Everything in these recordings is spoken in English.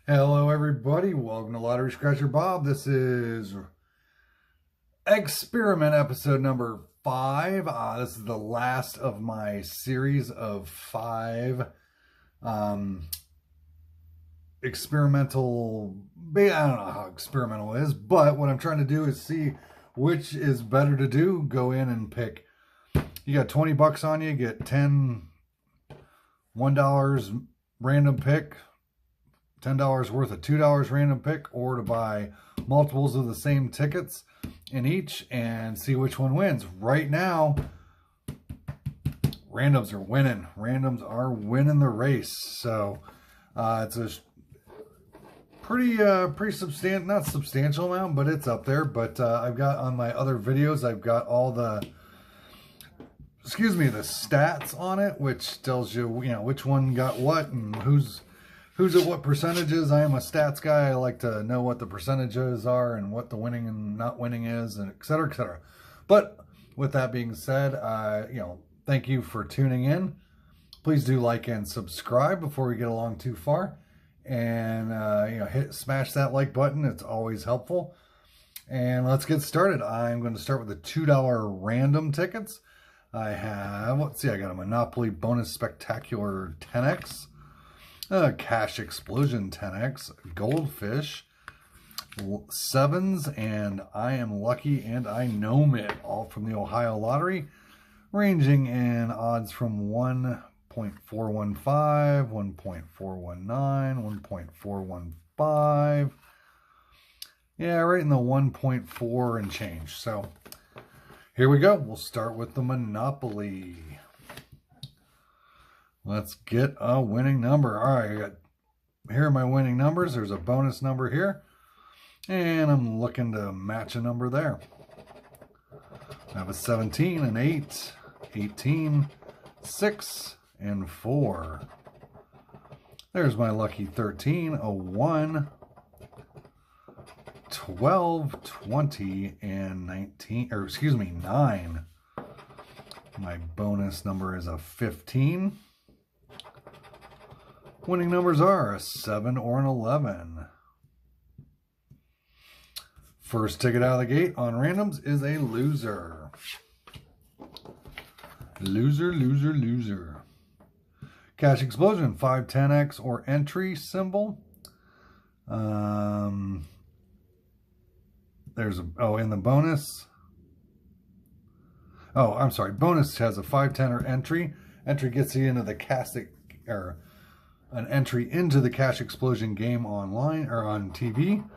Hello everybody, welcome to Lottery Scratcher Bob. This is experiment episode number 5. This is the last of my series of 5 experimental, I don't know how experimental it is, but what I'm trying to do is see which is better to do. Go in and pick, you got 20 bucks on you, get 10 $1 random pick, $10 worth of $2 random pick, or to buy multiples of the same tickets in each and see which one wins. Right now, randoms are winning. Randoms are winning the race. So it's a pretty substantial, not substantial amount, but it's up there. But I've got on my other videos, I've got all the, the stats on it, which tells you, which one got what and who's at what percentages. I am a stats guy. I like to know what the percentages are and what the winning and not winning is, and et cetera, et cetera. But with that being said, thank you for tuning in. Please do like and subscribe before we get along too far. And, smash that like button. It's always helpful. And let's get started. I'm going to start with the $2 random tickets. I have, I got a Monopoly Bonus Spectacular 10X. Cash Explosion 10X, Goldfish, 7s, and I Am Lucky and I Gnome It, all from the Ohio Lottery, ranging in odds from 1.415, 1.419, 1.415. Yeah, right in the 1.4 and change. So here we go. We'll start with the Monopoly. Let's get a winning number. All right, here are my winning numbers. There's a bonus number here, and I'm looking to match a number there. I have a 17, an 8, 18, 6, and 4. There's my lucky 13, a 1, 12, 20, and 19, 9. My bonus number is a 15. Winning numbers are a 7 or an 11. First ticket out of the gate on randoms is a loser. Loser, loser, loser. Cash Explosion, 5, 10X or entry symbol. There's a, in the bonus. Oh, I'm sorry. Bonus has a 5, 10 or entry. Entry gets you into the an entry into the Cash Explosion game online or on TV.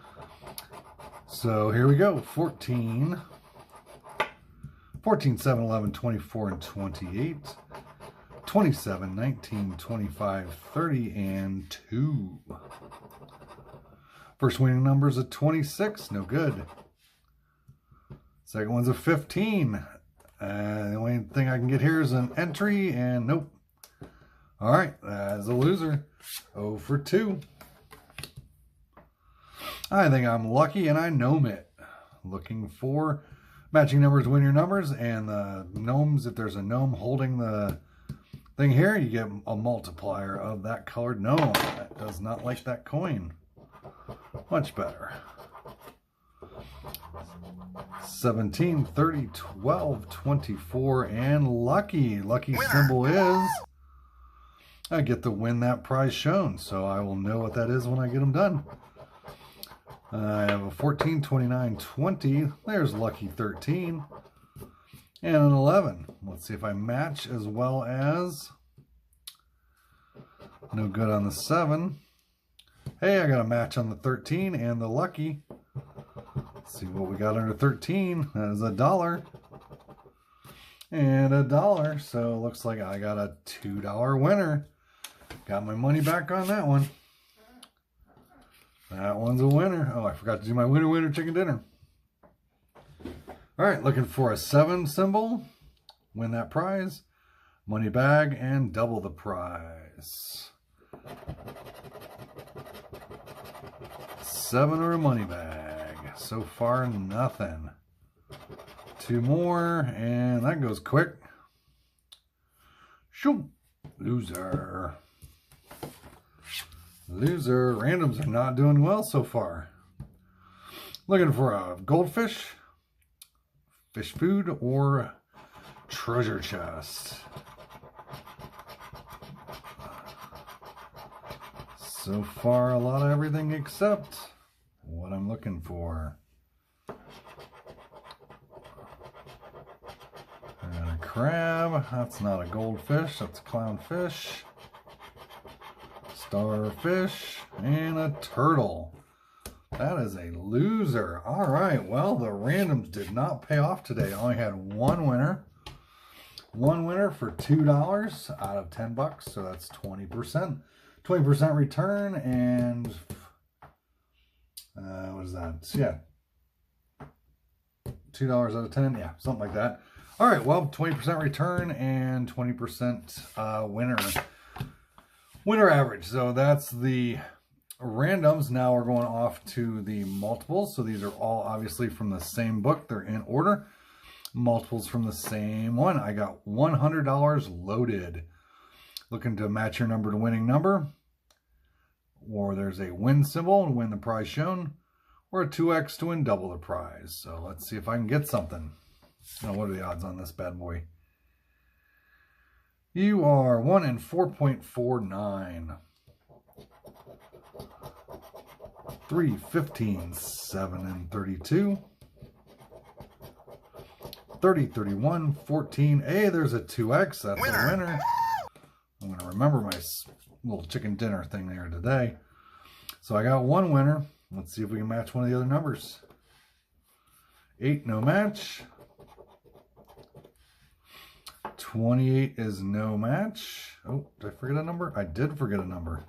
So here we go. 14, 7, 11, 24, and 28. 27, 19, 25, 30, and 2. First winning number is a 26. No good. Second one's a 15. The only thing I can get here is an entry, and nope. All right, as a loser, 0 for 2. I think I'm lucky and I gnome it. Looking for matching numbers, win your numbers, and the gnomes, if there's a gnome holding the thing here, you get a multiplier of that colored gnome. That does not like that coin. Much better. 17, 30, 12, 24, and lucky. Lucky symbol is I get to win that prize shown, so I will know what that is when I get them done. I have a 14, 29, 20. There's lucky 13. And an 11. Let's see if I match as well as. No good on the 7. Hey, I got a match on the 13 and the lucky. Let's see what we got under 13. That is $1. And $1. So it looks like I got a $2 winner. Got my money back on that one. That one's a winner. Oh, I forgot to do my winner chicken dinner. All right, looking for a 7 symbol. Win that prize. Money bag and double the prize. 7 or a money bag. So far, nothing. 2 more, and that goes quick. Shoo! Loser. Loser. Randoms are not doing well so far. Looking for a goldfish, fish food, or treasure chest. So far, a lot of everything except what I'm looking for. And a crab. That's not a goldfish. That's a clownfish. Starfish. And a turtle. That is a loser. All right. Well, the randoms did not pay off today. I only had one winner. One winner for $2 out of 10 bucks. So that's 20%. 20% return, and what is that? Yeah, $2 out of 10. Yeah, something like that. All right, well, 20% return and 20% winner average. So that's the randoms. Now we're going off to the multiples. So these are all obviously from the same book. They're in order. Multiples from the same one. I got $100 loaded. Looking to match your number to winning number, or there's a win symbol to win the prize shown, or a 2x to win double the prize. So let's see if I can get something. Now, what are the odds on this bad boy? You are 1 in 4.49. 3, 15, 7 in 32. 30, 31, 14. Hey, there's a 2x. That's a winner. I'm going to remember my little chicken dinner thing there today. So I got one winner. Let's see if we can match one of the other numbers. 8, no match. 28 is no match. Oh, did I forget a number? I did forget a number.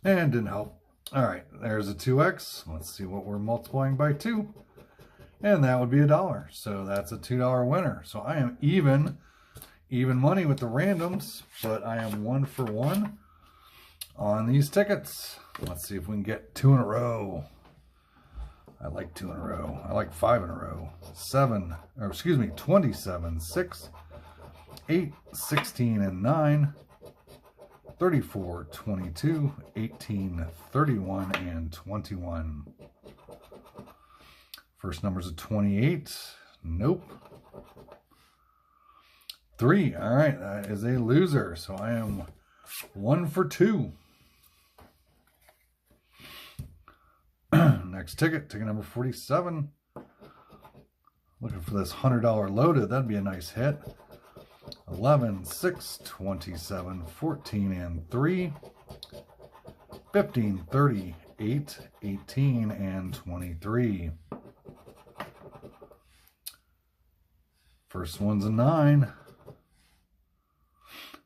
And didn't help. All right, there's a 2x. Let's see what we're multiplying by 2. And that would be $1. So that's a $2 winner. So I am even money with the randoms, but I am 1 for 1 on these tickets. Let's see if we can get 2 in a row. I like 2 in a row. I like 5 in a row. 27, 6, 8, 16, and 9, 34, 22, 18, 31, and 21. First number's a 28. Nope. 3. All right, that is a loser. So I am 1 for 2. Next ticket, ticket number 47. Looking for this $100 loaded. That'd be a nice hit. 11, 6, 27, 14, and 3. 15, 30, 8, 18, and 23. First one's a 9.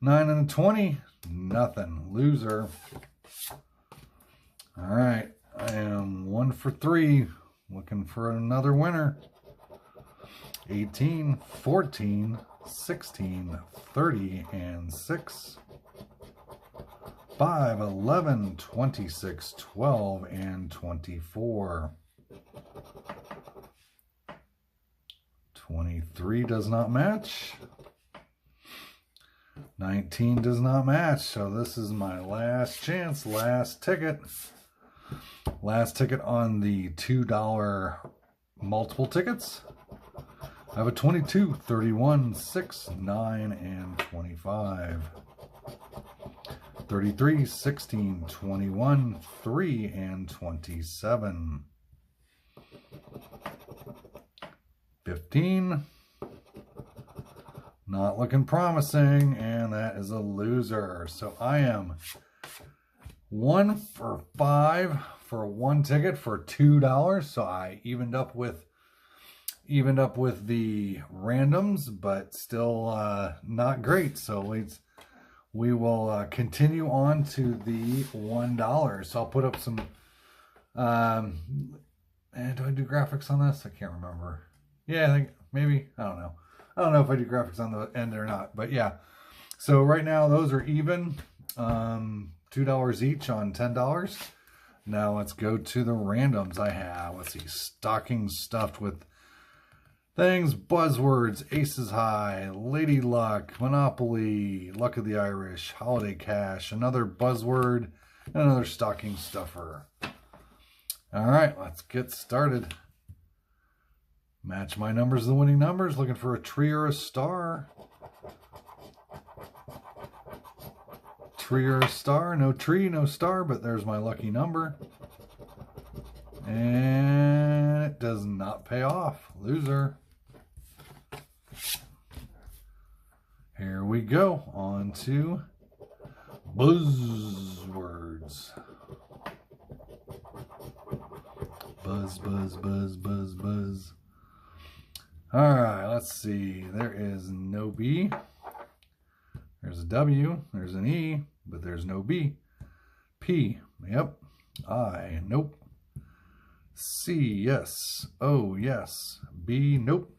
9 and a 20, nothing. Loser. All right, I am 1 for 3, looking for another winner. 18, 14, 16, 30, and 6. 5, 11, 26, 12, and 24. 23 does not match. 19 does not match, so this is my last chance, last ticket. Last ticket on the $2 multiple tickets. I have a 22, 31, 6, 9, and 25. 33, 16, 21, 3, and 27. 15. Not looking promising, and that is a loser. So I am 1 for 5 for one ticket for $2. So I evened up with the randoms, but still not great. So we will continue on to the $1. So I'll put up some. And do I do graphics on this? I can't remember. Yeah, I think maybe. I don't know. I don't know if I do graphics on the end or not, but yeah. So right now those are even, $2 each on $10. Now let's go to the randoms I have. Let's see, stockings stuffed with things, buzzwords, Aces High, Lady Luck, Monopoly, Luck of the Irish, Holiday Cash, another buzzword, and another stocking stuffer. All right, let's get started. Match my numbers to the winning numbers. Looking for a tree or a star. Tree or a star. No tree, no star, but there's my lucky number. And it does not pay off. Loser. Here we go. On to buzzwords. Buzz, buzz, buzz, buzz, buzz. All right, let's see. There is no B. There's a W. There's an E, but there's no B. P. Yep. I. Nope. C. Yes. O. Yes. B. Nope.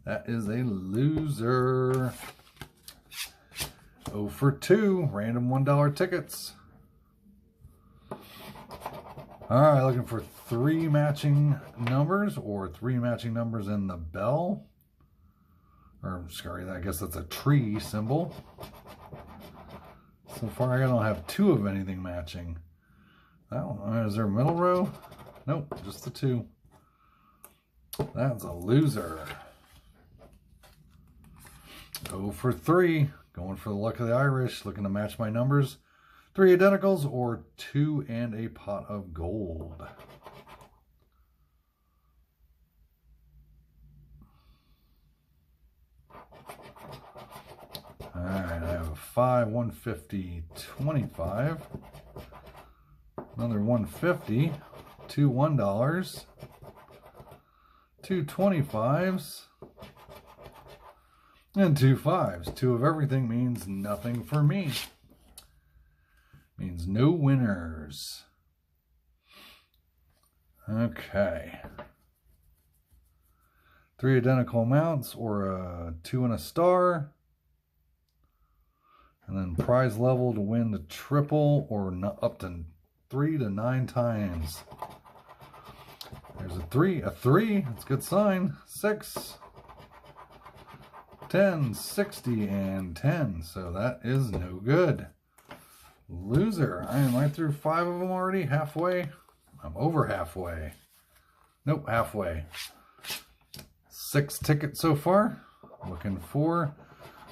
That is a loser. 0 for 2. Random $1 tickets. All right, looking for 3 matching numbers or 3 matching numbers in the bell. Or, sorry, I guess that's a tree symbol. So far, I don't have 2 of anything matching. Oh, is there a middle row? Nope, just the 2. That's a loser. 0 for 3. Going for the luck of the Irish. Looking to match my numbers. 3 identicals or 2 and a pot of gold. All right, I have a 5, 150, 25. Another 150, 2 $1, 2 25s, and 2 5s. 2 of everything means nothing for me. Means no winners. Okay. 3 identical amounts or a 2 and a star. And then prize level to win the triple or up to 3 to 9 times. There's a 3. A 3. That's a good sign. 6. 10, 60, and 10. So that is no good. Loser. I am right through 5 of them already. Halfway. I'm over halfway. Nope, halfway. 6 tickets so far. Looking for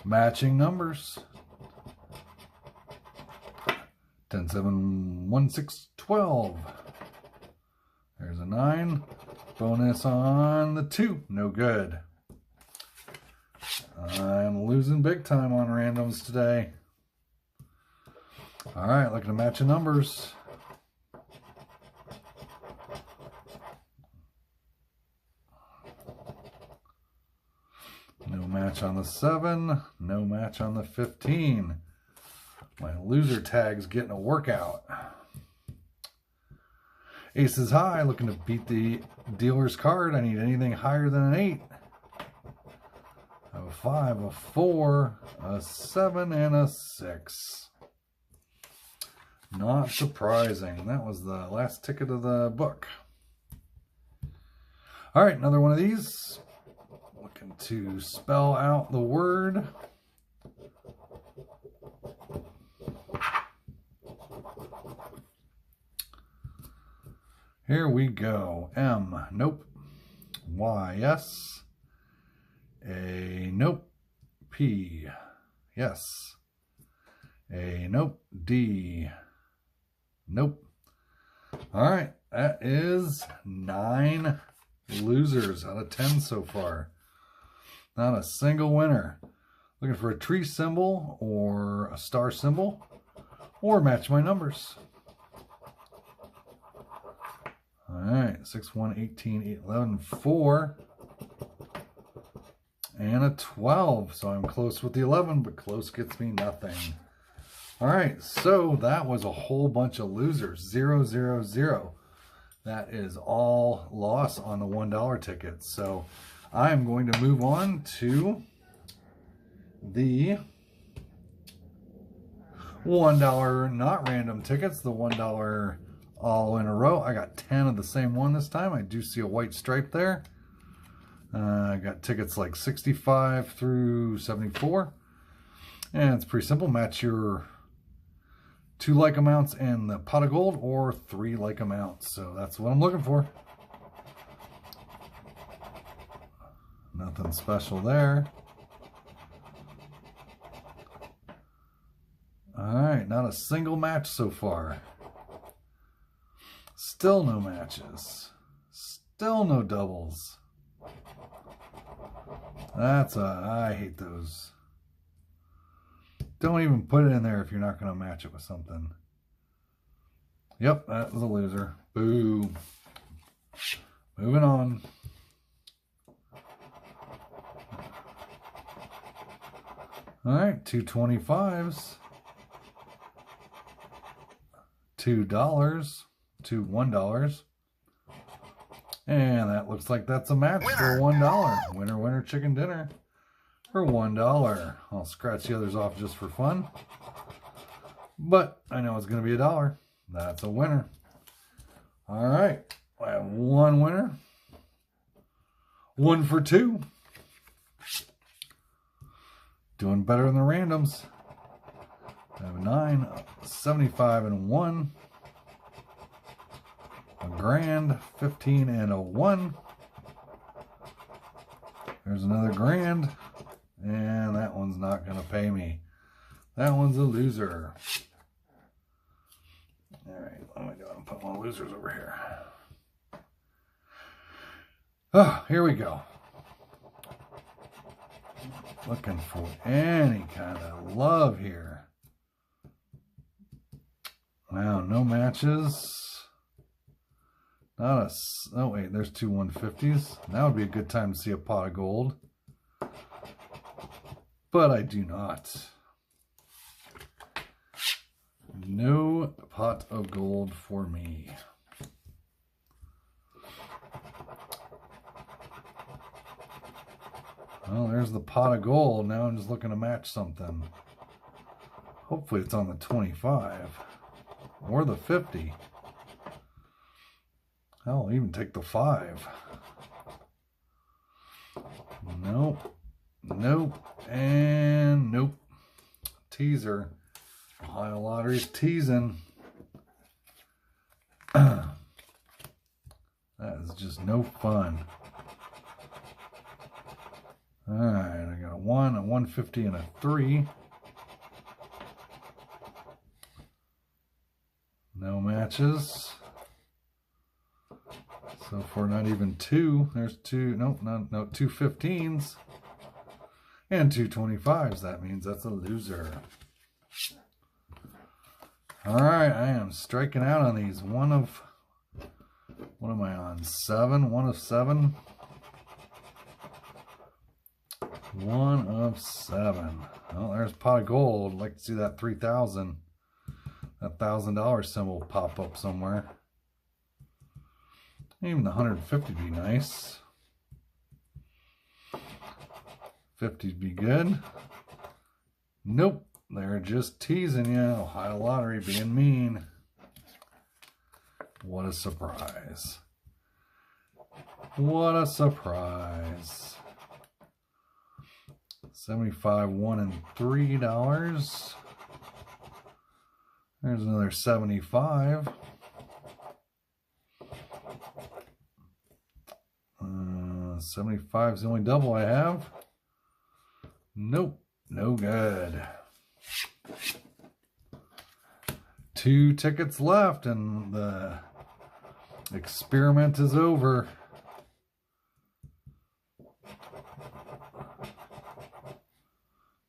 matching numbers. 10, 7, 1, 6, 12. There's a 9. Bonus on the 2. No good. I'm losing big time on randoms today. All right, looking to match the numbers. No match on the 7. No match on the 15. My loser tag's getting a workout. Aces High, looking to beat the dealer's card. I need anything higher than an 8. I have a 5, a 4, a 7, and a 6. Not surprising. That was the last ticket of the book. All right, another one of these. Looking to spell out the word. Here we go. M. Nope. Y. Yes. A. Nope. P. Yes. A. Nope. D. Nope. All right. That is 9 losers out of 10 so far. Not a single winner. Looking for a tree symbol or a star symbol or match my numbers. All right. 6, 1, 18, 8, 11, 4. And a 12. So I'm close with the 11, but close gets me nothing. All right, so that was a whole bunch of losers. 0, 0, 0. That is all loss on the $1 tickets. So I'm going to move on to the $1 not random tickets, the $1 all in a row. I got 10 of the same one this time. I do see a white stripe there. I got tickets like 65 through 74. And it's pretty simple. Match your 2 like amounts and the pot of gold, or 3 like amounts. So that's what I'm looking for. Nothing special there. Alright, not a single match so far. Still no matches. Still no doubles. I hate those. Don't even put it in there if you're not going to match it with something. Yep, that was a loser. Boo. Moving on. Alright, 2 25s. $2. 2 $1. And that looks like that's a match for $1. Winner, winner, chicken dinner for $1. I'll scratch the others off just for fun. But I know it's going to be $1. That's a winner. All right. I have 1 winner. 1 for 2. Doing better in the randoms. I have 9, 75, and 1. A grand, 15, and a 1. There's another grand, and that one's not going to pay me. That one's a loser. All right, let me go and put my losers over here. Oh, here we go. Looking for any kind of love here. Wow, no matches. Not a, oh wait, there's 2 150s. That would be a good time to see a pot of gold. But I do not. No pot of gold for me. Well, there's the pot of gold. Now I'm just looking to match something. Hopefully it's on the 25 or the 50. I'll even take the 5. Nope. Nope. And nope. Teaser. Ohio Lottery's teasing. That is just no fun. Alright, I got a 1, a 150, and a 3. No matches. So far, not even 2. There's 2. Nope, no 2 15s. And 2 25s. That means that's a loser. Alright, I am striking out on these. What am I on? 7? 1 of 7. 1 of 7. Well, there's a pot of gold. I'd like to see that 3,000. That $1,000 symbol pop up somewhere. Even the 150 would be nice. 50'd be good. Nope. They're just teasing you. Ohio Lottery being mean. What a surprise. What a surprise. 75, $1 and $3. There's another 75. 75 is the only double I have. Nope, no good. 2 tickets left and the experiment is over.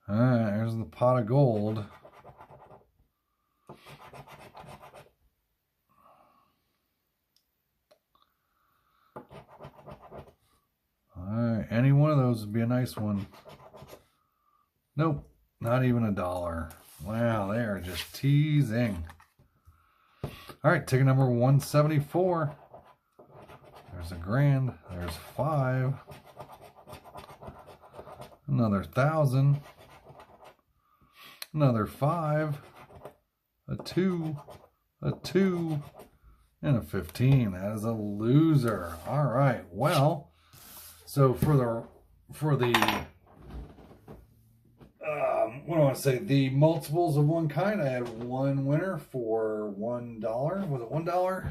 Alright, there's the pot of gold. Alright, any one of those would be a nice one. Nope, not even $1. Wow, they are just teasing. Alright, ticket number 174. There's a grand. There's 5. Another 1,000. Another 5. A 2. A 2. And a 15. That is a loser. Alright, well, So for the what do I want to say? The multiples of one kind, I had one winner for $1. Was it $1?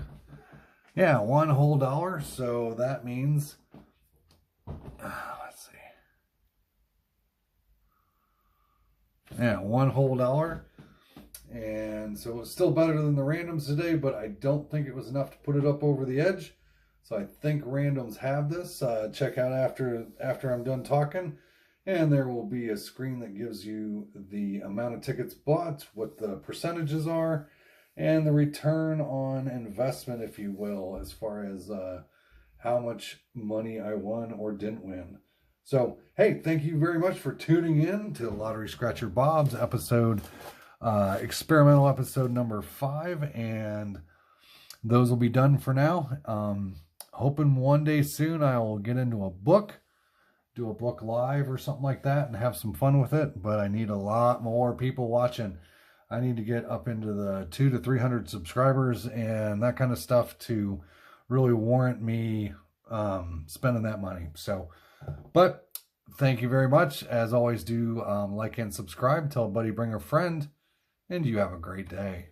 Yeah, one whole dollar. So that means, let's see. Yeah, one whole dollar. And so it's still better than the randoms today, but I don't think it was enough to put it up over the edge. So I think randoms have this. Check out after I'm done talking. And there will be a screen that gives you the amount of tickets bought, what the percentages are, and the return on investment, if you will, as far as how much money I won or didn't win. So, hey, thank you very much for tuning in to Lottery Scratcher Bob's episode, experimental episode number 5. And those will be done for now. Hoping one day soon I will get into a book, do a book live or something like that and have some fun with it. But I need a lot more people watching. I need to get up into the 200 to 300 subscribers and that kind of stuff to really warrant me spending that money. So, but thank you very much. As always, do like and subscribe. Tell a buddy, bring a friend, and you have a great day.